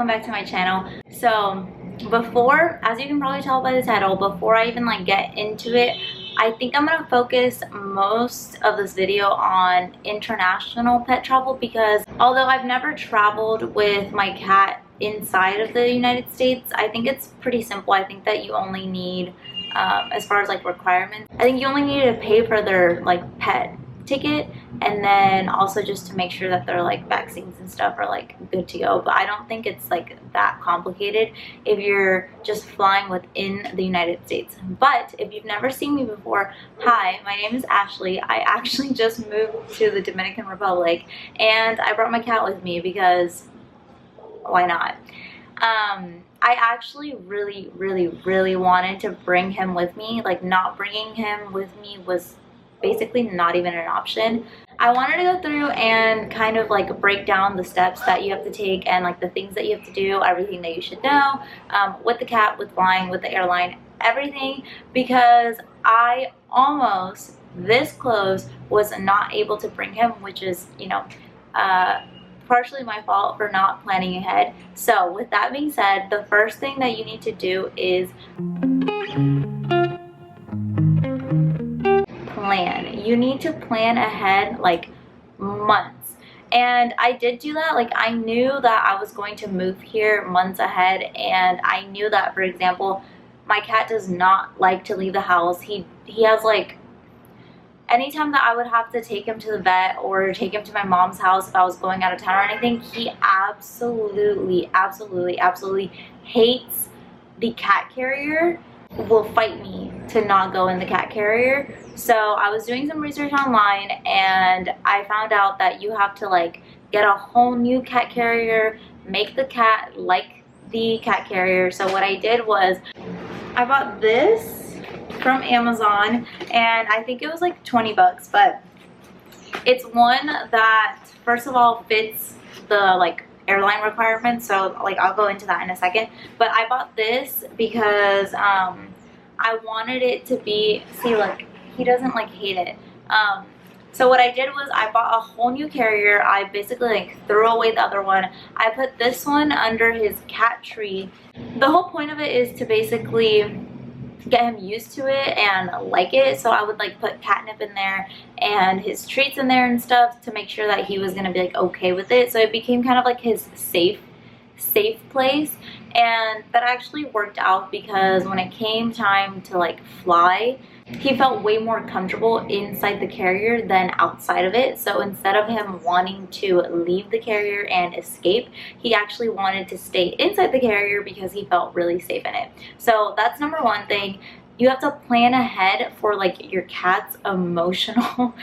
welcome back to my channel. So before, as you can probably tell by the title, before I even like get into it, I think I'm gonna focus most of this video on international pet travel, because although I've never traveled with my cat inside of the United States, I think it's pretty simple. I think that you only need, as far as like requirements, I think you only need to pay for their like pet ticket, and then also just to make sure that their like vaccines and stuff are like good to go. But I don't think it's like that complicated if you're just flying within the United States. But if you've never seen me before, hi, my name is Ashley. I actually just moved to the Dominican Republic, and I brought my cat with me because why not? I actually really wanted to bring him with me. Like, not bringing him with me was basically not even an option. I wanted to go through and kind of like break down the steps that you have to take and like the things that you have to do, everything that you should know with the cat, with flying, with the airline, everything, because I almost this close was not able to bring him, which is, you know, partially my fault for not planning ahead. So with that being said, the first thing that you need to do is plan. You need to plan ahead like months, and I did do that. Like, I knew that I was going to move here months ahead, and I knew that, for example, my cat does not like to leave the house. He has like, anytime that I would have to take him to the vet or take him to my mom's house if I was going out of town or anything, he absolutely hates the cat carrier, will fight me to not go in the cat carrier. So I was doing some research online, and I found out that you have to like get a whole new cat carrier, make the cat like the cat carrier. So what I did was I bought this from Amazon, and I think it was like 20 bucks, but it's one that first of all fits the like airline requirements. So like I'll go into that in a second, but I bought this because I wanted it to be, see, like, he doesn't like hate it. So what I did was I bought a whole new carrier. I basically like threw away the other one. I put this one under his cat tree. The whole point of it is to basically get him used to it and like it. So I would like put catnip in there and his treats in there and stuff to make sure that he was gonna be like okay with it. So it became kind of like his safe place, and that actually worked out, because when it came time to like fly, he felt way more comfortable inside the carrier than outside of it. So instead of him wanting to leave the carrier and escape, he actually wanted to stay inside the carrier because he felt really safe in it. So that's number one thing. You have to plan ahead for like your cat's emotional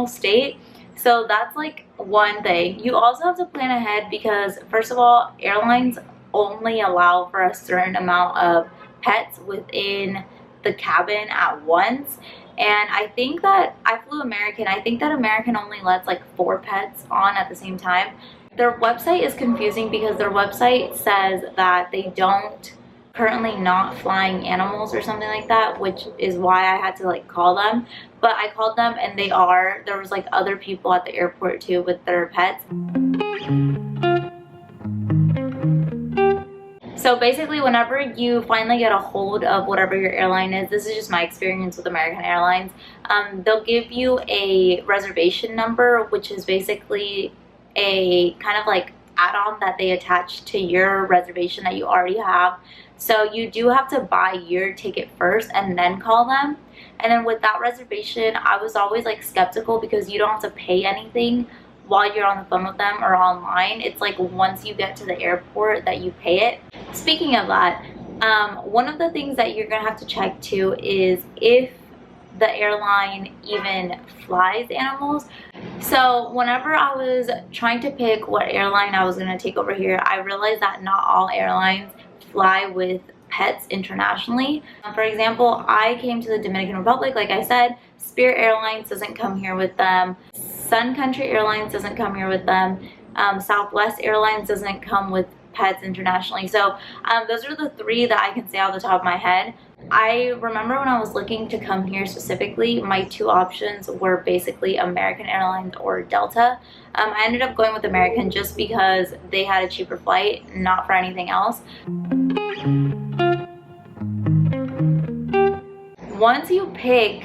state. So that's like one thing. You also have to plan ahead because, first of all, airlines only allow for a certain amount of pets within the cabin at once. And I think that I flew American. I think that American only lets like 4 pets on at the same time. Their website is confusing because their website says that they don't currently not flying animals or something like that, which is why I had to like call them. But I called them and they are. There was like other people at the airport too with their pets. So basically, whenever you finally get a hold of whatever your airline is, this is just my experience with American Airlines, they'll give you a reservation number, which is basically a kind of like add-on that they attach to your reservation that you already have. So you do have to buy your ticket first and then call them. And then with that reservation, I was always like skeptical because you don't have to pay anything while you're on the phone with them or online. It's like once you get to the airport that you pay it. Speaking of that, one of the things that you're gonna have to check too is if the airline even flies animals. So whenever I was trying to pick what airline I was gonna take over here, I realized that not all airlines fly with pets internationally. For example, I came to the Dominican Republic, like I said. Spirit Airlines doesn't come here with them. Sun Country Airlines doesn't come here with them. Southwest Airlines doesn't come with pets internationally. So those are the 3 that I can say off the top of my head. I remember when I was looking to come here specifically, my two options were basically American Airlines or Delta. I ended up going with American just because they had a cheaper flight, not for anything else. Once you pick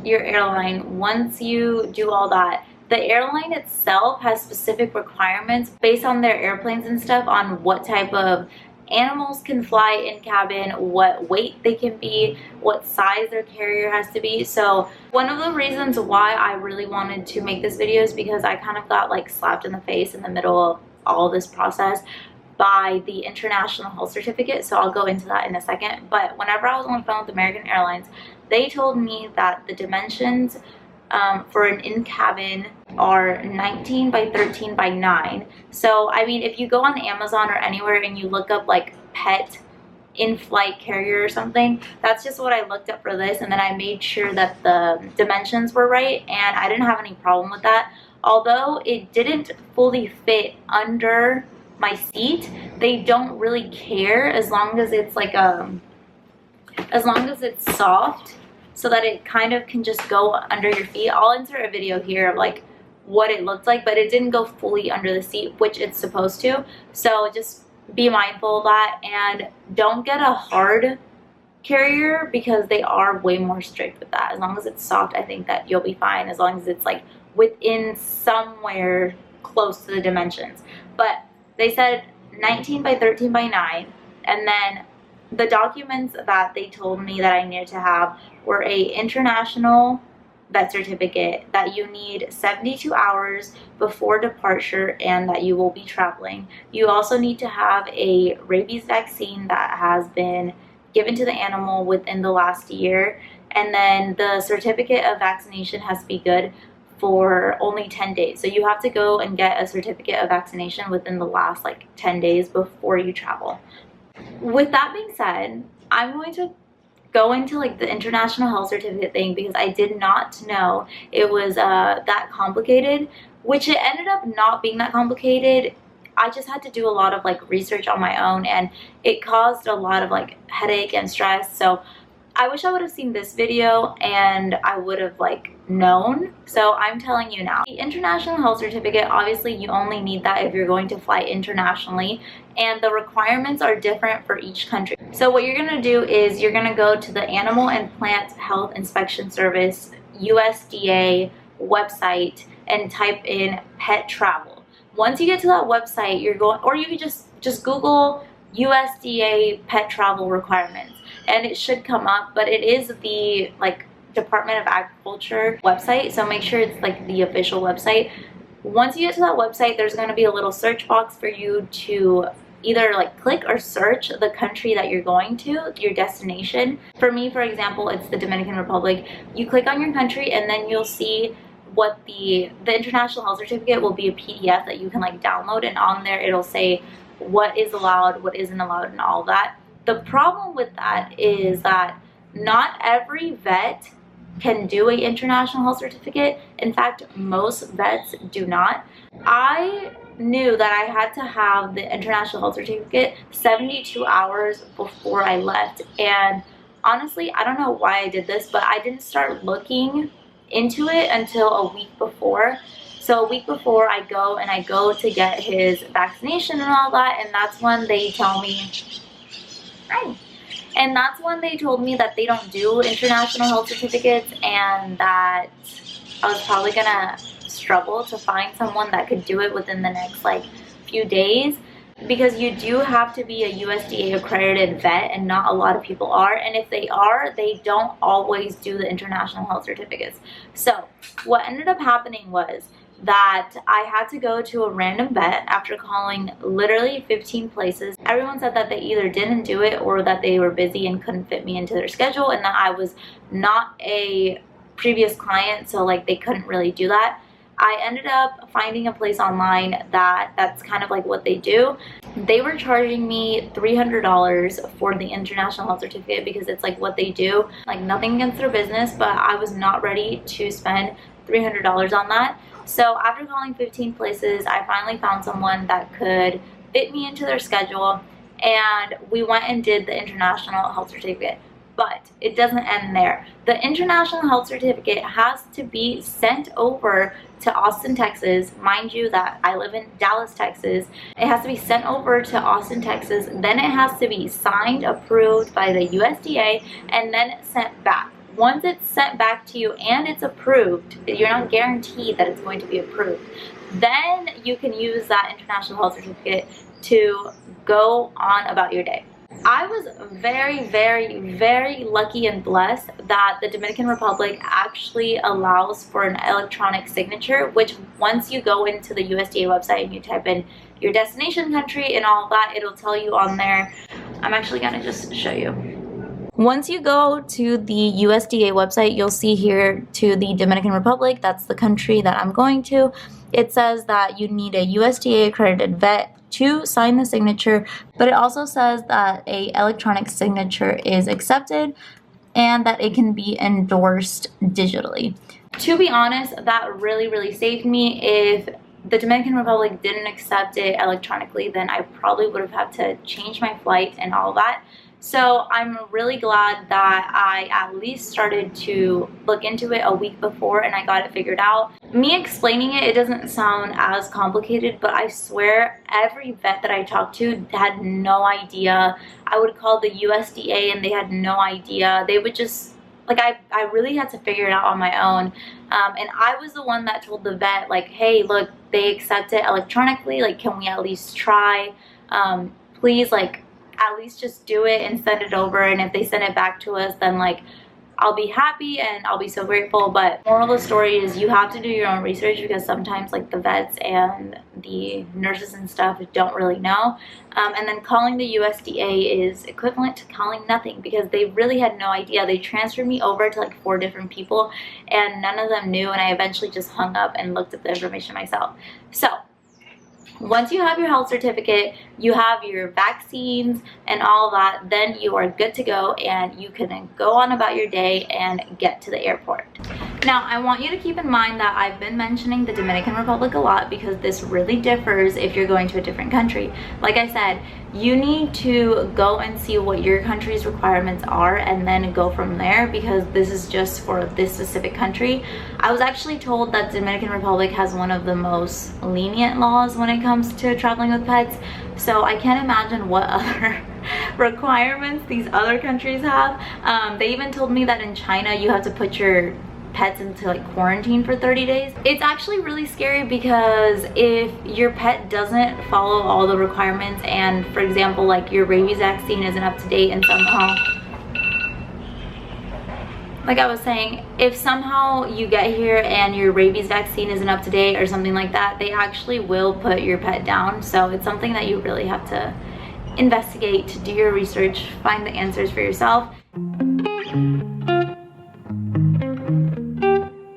your airline, once you do all that, the airline itself has specific requirements based on their airplanes and stuff on what type of animals can fly in cabin, what weight they can be, what size their carrier has to be. So one of the reasons why I really wanted to make this video is because I kind of got like slapped in the face in the middle of all this process by the International Health Certificate. So I'll go into that in a second. But whenever I was on the phone with American Airlines, they told me that the dimensions for an in-cabin are 19 by 13 by 9. So I mean, if you go on Amazon or anywhere and you look up like pet in-flight carrier or something, that's just what I looked up for this, and then I made sure that the dimensions were right, and I didn't have any problem with that. Although it didn't fully fit under my seat, they don't really care as long as it's like as long as it's soft, so that it kind of can just go under your feet. I'll insert a video here of like what it looked like, but it didn't go fully under the seat, which it's supposed to. So just be mindful of that, and don't get a hard carrier because they are way more strict with that. As long as it's soft, I think that you'll be fine, as long as it's like within somewhere close to the dimensions. But they said 19 by 13 by 9, and then the documents that they told me that I needed to have were a international vet certificate, that you need 72 hours before departure and that you will be traveling. You also need to have a rabies vaccine that has been given to the animal within the last year, and then the certificate of vaccination has to be good for only 10 days. So you have to go and get a certificate of vaccination within the last like 10 days before you travel. With that being said, I'm going to go into like the International Health Certificate thing because I did not know it was that complicated, which it ended up not being that complicated. I just had to do a lot of like research on my own, and it caused a lot of like headache and stress. So I wish I would have seen this video and I would have like known. So I'm telling you now. The International Health Certificate, obviously you only need that if you're going to fly internationally, and the requirements are different for each country. So what you're gonna do is you're gonna go to the Animal and Plant Health Inspection Service USDA website and type in pet travel. Once you get to that website, you're going, or you can just Google USDA pet travel requirements, and it should come up. But it is the like Department of Agriculture website, so make sure it's like the official website. Once you get to that website, there's going to be a little search box for you to either like click or search the country that you're going to, your destination. For me, for example, it's the Dominican Republic. You click on your country and then you'll see what the International Health Certificate will be a PDF that you can like download, and on there it'll say what is allowed, what isn't allowed, and all that. The problem with that is that not every vet can do an International Health Certificate. In fact, most vets do not. I knew that I had to have the International Health Certificate 72 hours before I left, and honestly, I don't know why I did this, but I didn't start looking into it until a week before. So a week before I go to get his vaccination and all that, and that's when they tell me, hi. And that's when they told me that they don't do international health certificates, and that I was probably gonna struggle to find someone that could do it within the next like few days, because you do have to be a USDA accredited vet, and not a lot of people are, and if they are, they don't always do the international health certificates. So what ended up happening was that I had to go to a random vet after calling literally 15 places. Everyone said that they either didn't do it or that they were busy and couldn't fit me into their schedule, and that I was not a previous client, so like they couldn't really do that. I ended up finding a place online that's kind of like what they do. They were charging me $300 for the International Health Certificate because it's like what they do. Like nothing against their business, but I was not ready to spend $300 on that. So after calling 15 places, I finally found someone that could fit me into their schedule, and we went and did the International Health Certificate. But it doesn't end there. The international health certificate has to be sent over to Austin, Texas. Mind you that I live in Dallas, Texas. It has to be sent over to Austin, Texas. Then it has to be signed, approved by the USDA, and then sent back. Once it's sent back to you and it's approved, you're not guaranteed that it's going to be approved. Then you can use that international health certificate to go on about your day. I was very, very, very lucky and blessed that the Dominican Republic actually allows for an electronic signature, which once you go into the USDA website and you type in your destination country and all that, it'll tell you on there. I'm actually gonna just show you. Once you go to the USDA website, you'll see here to the Dominican Republic, that's the country that I'm going to. It says that you need a USDA accredited vet to sign the signature, but it also says that a electronic signature is accepted and that it can be endorsed digitally. To be honest, that really saved me. If the Dominican Republic didn't accept it electronically, then I probably would have had to change my flight and all that. So I'm really glad that I at least started to look into it a week before and I got it figured out. Me explaining it, it doesn't sound as complicated, but I swear every vet that I talked to had no idea. I would call the USDA and they had no idea. They would just, like, I really had to figure it out on my own. And I was the one that told the vet, like, hey, look, they accept it electronically. Like, can we at least try? Please, like, at least just do it and send it over, and if they send it back to us, then like I'll be happy and I'll be so grateful. But moral of the story is you have to do your own research, because sometimes like the vets and the nurses and stuff don't really know. And then calling the USDA is equivalent to calling nothing, because they really had no idea. They transferred me over to like 4 different people and none of them knew, and I eventually just hung up and looked at the information myself. So once you have your health certificate, you have your vaccines and all that, then you are good to go and you can go on about your day and get to the airport. Now, I want you to keep in mind that I've been mentioning the Dominican Republic a lot because this really differs if you're going to a different country. Like I said, you need to go and see what your country's requirements are and then go from there, because this is just for this specific country. I was actually told that the Dominican Republic has one of the most lenient laws when it comes to traveling with pets, so I can't imagine what other requirements these other countries have. They even told me that in China you have to put your pets into like quarantine for 30 days. It's actually really scary, because if your pet doesn't follow all the requirements, and for example like your rabies vaccine isn't up to date, and somehow, like I was saying, if somehow you get here and your rabies vaccine isn't up to date or something like that, they actually will put your pet down. So it's something that you really have to investigate, do your research, find the answers for yourself.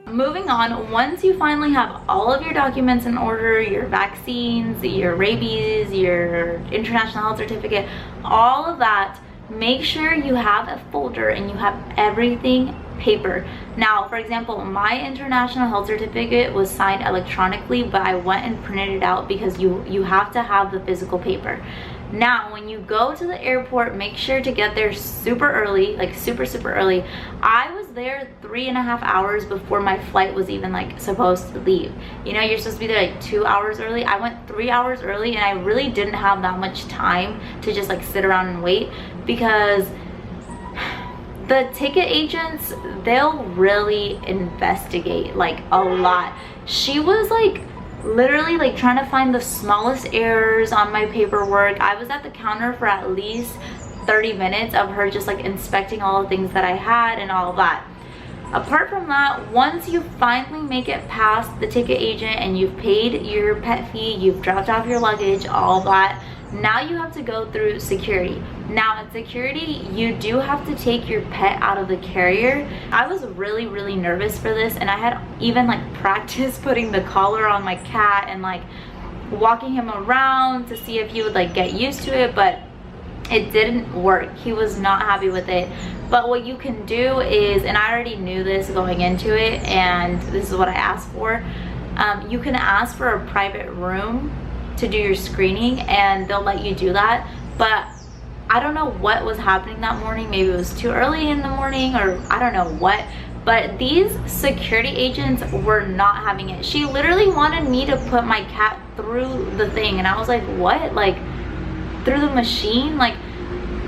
Moving on, once you finally have all of your documents in order, your vaccines, your rabies, your international health certificate, all of that, make sure you have a folder and you have everything paper. Now, for example, my international health certificate was signed electronically, but I went and printed it out because you have to have the physical paper. Now, when you go to the airport, make sure to get there super early, like super early. I was there 3.5 hours before my flight was even like supposed to leave. You know, you're supposed to be there like 2 hours early. I went 3 hours early, and I really didn't have that much time to just like sit around and wait, because the ticket agents, they'll really investigate like a lot. She was like literally like trying to find the smallest errors on my paperwork. I was at the counter for at least 30 minutes of her just like inspecting all the things that I had and all of that. Apart from that, once you finally make it past the ticket agent and you've paid your pet fee, you've dropped off your luggage, all that, now you have to go through security. Now at security, you do have to take your pet out of the carrier. I was really nervous for this, and I had even like practiced putting the collar on my cat and like walking him around to see if he would like get used to it, but it didn't work. He was not happy with it. But what you can do is, and I already knew this going into it, and this is what I asked for, you can ask for a private room to do your screening and they'll let you do that. But I don't know what was happening that morning. Maybe it was too early in the morning, or I don't know what, but these security agents were not having it. She literally wanted me to put my cat through the thing, and I was like, what? Like, through the machine? Like,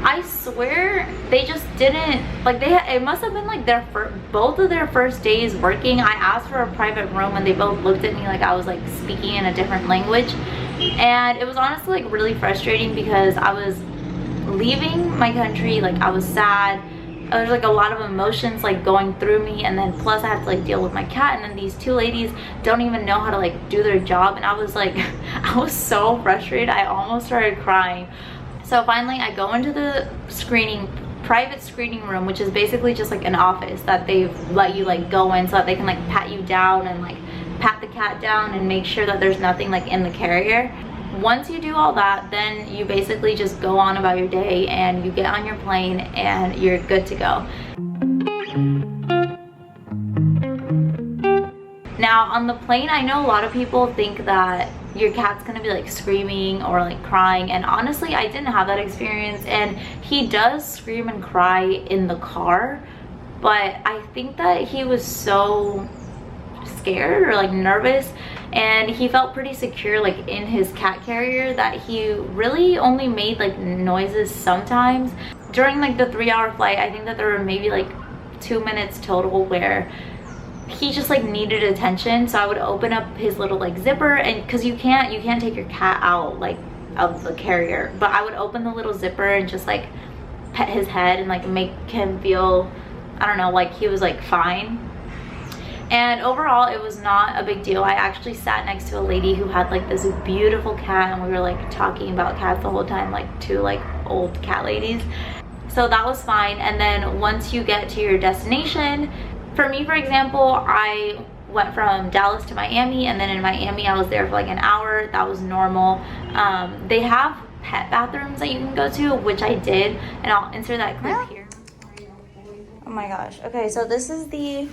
I swear they just didn't, like, it must have been like both of their first days working. I asked for a private room and they both looked at me like I was like speaking in a different language, and it was honestly like really frustrating because I was leaving my country. Like, I was sad. There's like a lot of emotions like going through me, and then plus I have to like deal with my cat, and then these two ladies don't even know how to like do their job, and I was like I was so frustrated. I almost started crying. So finally I go into the private screening room, which is basically just like an office that they've let you like go in so that they can like pat you down and like pat the cat down and make sure that there's nothing like in the carrier. Once you do all that, then you basically just go on about your day and you get on your plane and you're good to go. Now on the plane, I know a lot of people think that your cat's gonna be like screaming or like crying, and honestly I didn't have that experience, and he does scream and cry in the car, but I think that he was so scared or like nervous, and he felt pretty secure like in his cat carrier that he really only made like noises sometimes. During like the 3-hour flight, I think that there were maybe like 2 minutes total where he just like needed attention, so I would open up his little like zipper, and because you can't take your cat out like of the carrier, but I would open the little zipper and just like pet his head and like make him feel, I don't know, like he was like fine. And overall it was not a big deal. I actually sat next to a lady who had like this beautiful cat, and we were like talking about cats the whole time, like two like old cat ladies, so that was fine. And then once you get to your destination, for me, for example, I went from Dallas to Miami, and then in Miami I was there for like an hour. That was normal. They have pet bathrooms that you can go to, which I did, and I'll insert that clip here. Oh my gosh. Okay, so this is the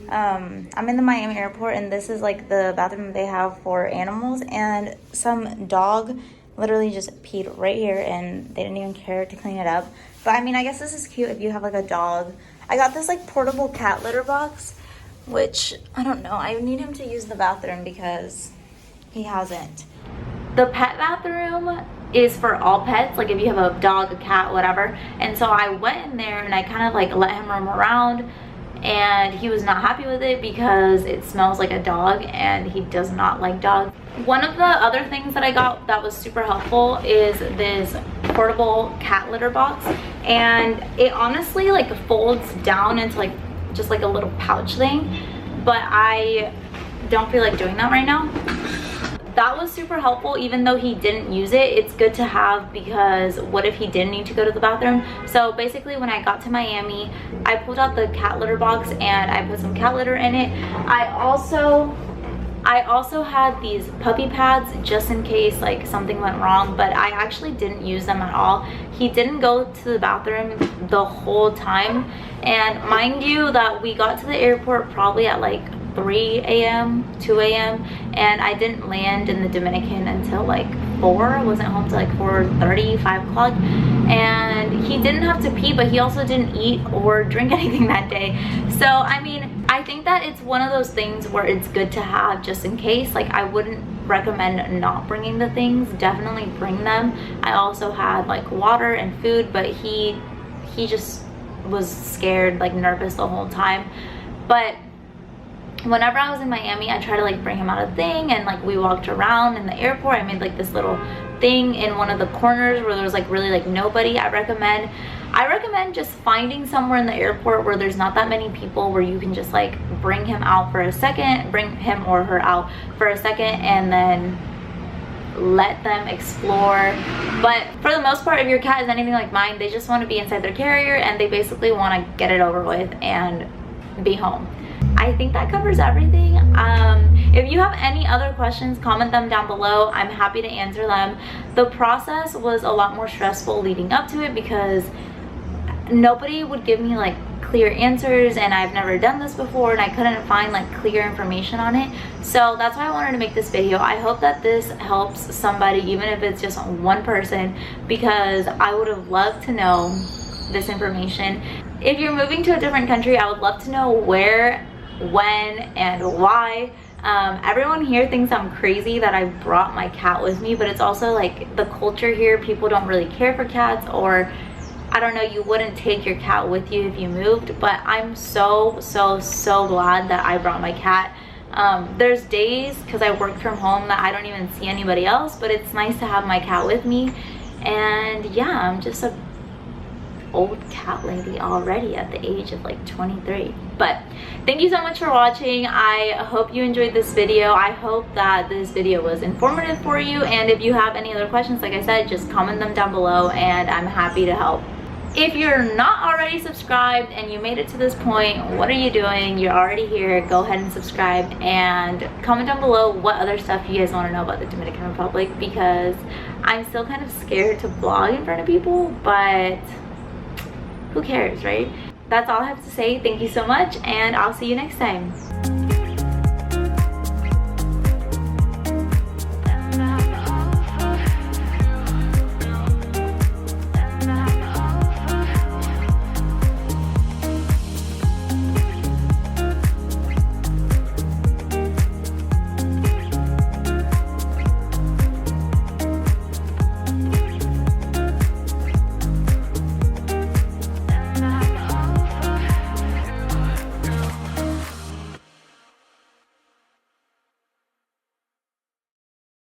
I'm in the Miami airport, and this is like the bathroom they have for animals, and some dog literally just peed right here and they didn't even care to clean it up. But I mean, I guess this is cute if you have like a dog. I got this like portable cat litter box, which I don't know, I need him to use the bathroom because he hasn't. The pet bathroom is for all pets, like if you have a dog, a cat, whatever. And so I went in there and I kind of like let him roam around, and he was not happy with it because it smells like a dog and he does not like dogs. One of the other things that I got that was super helpful is this portable cat litter box, and it honestly like folds down into like just like a little pouch thing, but I don't feel like doing that right now. That was super helpful. Even though he didn't use it, it's good to have, because what if he did need to go to the bathroom? So basically when I got to Miami, I pulled out the cat litter box and I put some cat litter in it. I also had these puppy pads just in case like something went wrong, but I actually didn't use them at all. He didn't go to the bathroom the whole time, and mind you that we got to the airport probably at like 3 a.m., 2 a.m. and I didn't land in the Dominican until like 4. I wasn't home till like 4:30, 5 o'clock, and he didn't have to pee, but he also didn't eat or drink anything that day. So I mean, I think that it's one of those things where it's good to have just in case. Like, I wouldn't recommend not bringing the things. Definitely bring them. I also had like water and food, but he just was scared, like nervous the whole time. But whenever I was in Miami, I tried to like bring him out a thing, and like we walked around in the airport. I made like this little thing in one of the corners where there was like really like nobody. I recommend just finding somewhere in the airport where there's not that many people, where you can just like bring him out for a second, bring him or her out for a second, and then let them explore. But for the most part, if your cat is anything like mine, they just want to be inside their carrier and they basically want to get it over with and be home. I think that covers everything. If you have any other questions, comment them down below. I'm happy to answer them. The process was a lot more stressful leading up to it because nobody would give me like clear answers, and I've never done this before and I couldn't find like clear information on it. So that's why I wanted to make this video. I hope that this helps somebody, even if it's just one person, because I would have loved to know this information. If you're moving to a different country, I would love to know where, when, and why. Everyone here thinks I'm crazy that I brought my cat with me, but it's also like the culture here, people don't really care for cats, or I don't know, you wouldn't take your cat with you if you moved. But I'm so glad that I brought my cat. There's days, because I work from home, that I don't even see anybody else, but it's nice to have my cat with me. And yeah, I'm just a old cat lady already at the age of like 23. But thank you so much for watching. I hope you enjoyed this video. I hope that this video was informative for you, and if you have any other questions, like I said, just comment them down below and I'm happy to help. If you're not already subscribed and you made it to this point, what are you doing? You're already here. Go ahead and subscribe, and comment down below what other stuff you guys want to know about the Dominican Republic, because I'm still kind of scared to vlog in front of people, but who cares, right? That's all I have to say. Thank you so much, and I'll see you next time.